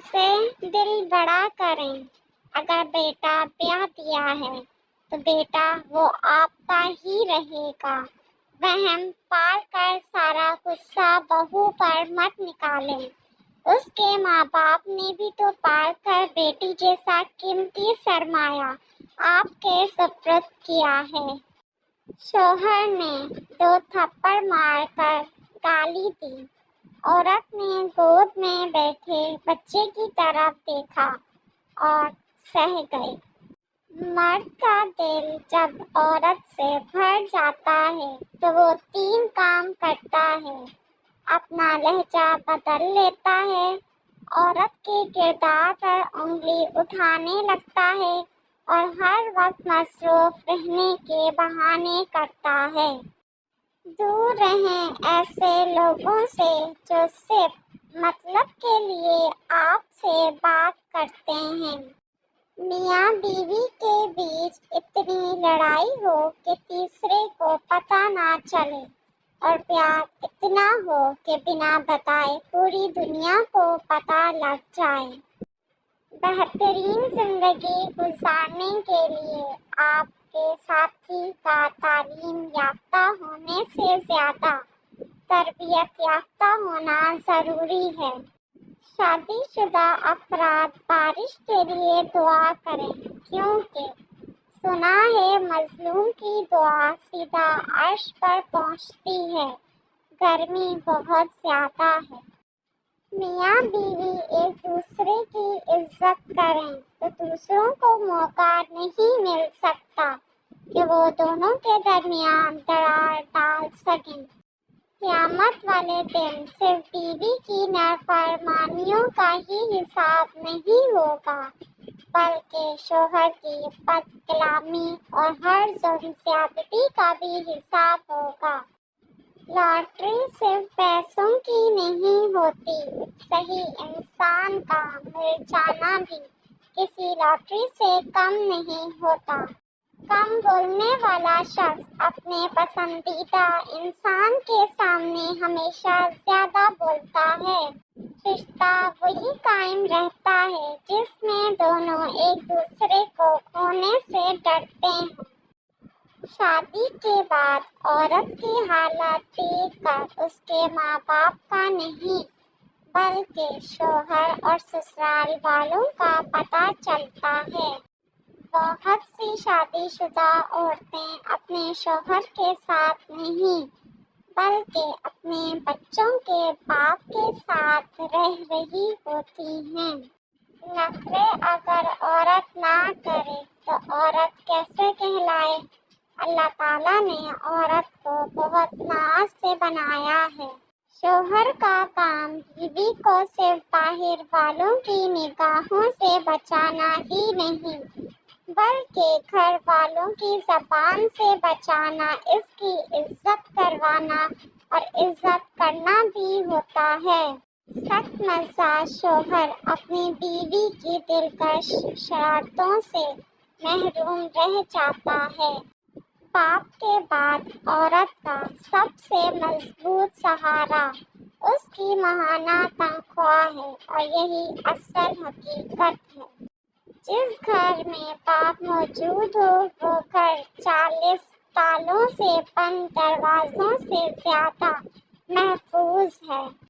سے دل بڑا کریں۔ اگر بیٹا بیاہ دیا ہے تو بیٹا وہ آپ کا ہی رہے گا۔ وہم پال کر سارا غصہ بہو پر مت نکالیں۔ اس کے ماں باپ نے بھی تو پال کر بیٹی جیسا قیمتی سرمایہ آپ کے سپرد کیا ہے۔ شوہر نے 2 تھپڑ مار کر گالی دی۔ عورت نے گود میں بیٹھے بچے کی طرف دیکھا اور سہ گئی۔ مرد کا دل جب عورت سے بھر جاتا ہے تو وہ 3 کام کرتا ہے: اپنا لہجہ بدل لیتا ہے، عورت کے کردار پر انگلی اٹھانے لگتا ہے اور ہر وقت مصروف رہنے کے بہانے کرتا ہے۔ دور رہیں ایسے لوگوں سے جو صرف مطلب کے لیے آپ سے بات کرتے ہیں۔ میاں بیوی کے بیچ اتنی لڑائی ہو کہ تیسرے کو پتہ نہ چلے، اور پیار اتنا ہو کہ بنا بتائے پوری دنیا کو پتہ لگ جائے۔ بہترین زندگی گزارنے کے لیے آپ کے ساتھی کا تعلیم یافتہ ہونے سے زیادہ تربیت یافتہ ہونا ضروری ہے۔ شادی شدہ افراد بارش کے لیے دعا کریں، کیونکہ سنا ہے مظلوم کی دعا سیدھا عرش پر پہنچتی ہے۔ گرمی بہت زیادہ ہے۔ میاں بیوی ایک دوسرے کی عزت کریں تو دوسروں کو موقع نہیں مل سکتا کہ وہ دونوں کے درمیان دراڑ ڈال سکیں۔ قیامت والے دن صرف بیوی کی نافرمانیوں کا ہی حساب نہیں ہوگا، بلکہ شوہر کی بد کلامی اور ہر ظلم زیادتی کا بھی حساب ہوگا۔ لاٹری صرف پیسوں کی نہیں ہوتی، صحیح انسان کا مل جانا بھی کسی لاٹری سے کم نہیں ہوتا۔ کم بولنے والا شخص اپنے پسندیدہ انسان کے سامنے ہمیشہ زیادہ بولتا ہے۔ رشتہ وہی قائم رہتا ہے جس میں دونوں ایک دوسرے کو کھونے سے ڈرتے ہوں۔ شادی کے بعد عورت کی حالت دیکھ کر اس کے ماں باپ کا نہیں بلکہ شوہر اور سسرال والوں کا پتہ چلتا ہے۔ بہت سی شادی شدہ عورتیں اپنے شوہر کے ساتھ نہیں بلکہ اپنے بچوں کے باپ کے ساتھ رہ رہی ہوتی ہیں۔ نخرے اگر عورت نہ کرے تو عورت کیسے کہلائے؟ اللہ تعالیٰ نے عورت کو بہت ناز سے بنایا ہے۔ شوہر کا کام بیوی کو صرف باہر والوں کی نگاہوں سے بچانا ہی نہیں بلکہ گھر والوں کی زبان سے بچانا، اس کی عزت کروانا اور عزت کرنا بھی ہوتا ہے۔ سخت مزاج شوہر اپنی بیوی کی دلکش شرارتوں سے محروم رہ جاتا ہے۔ باپ کے بعد عورت کا سب سے مضبوط سہارا اس کی ماہانہ تنخواہ ہے، اور یہی اصل حقیقت ہے۔ جس گھر میں باپ موجود ہو وہ گھر 40 تالوں سے بند دروازوں سے زیادہ محفوظ ہے۔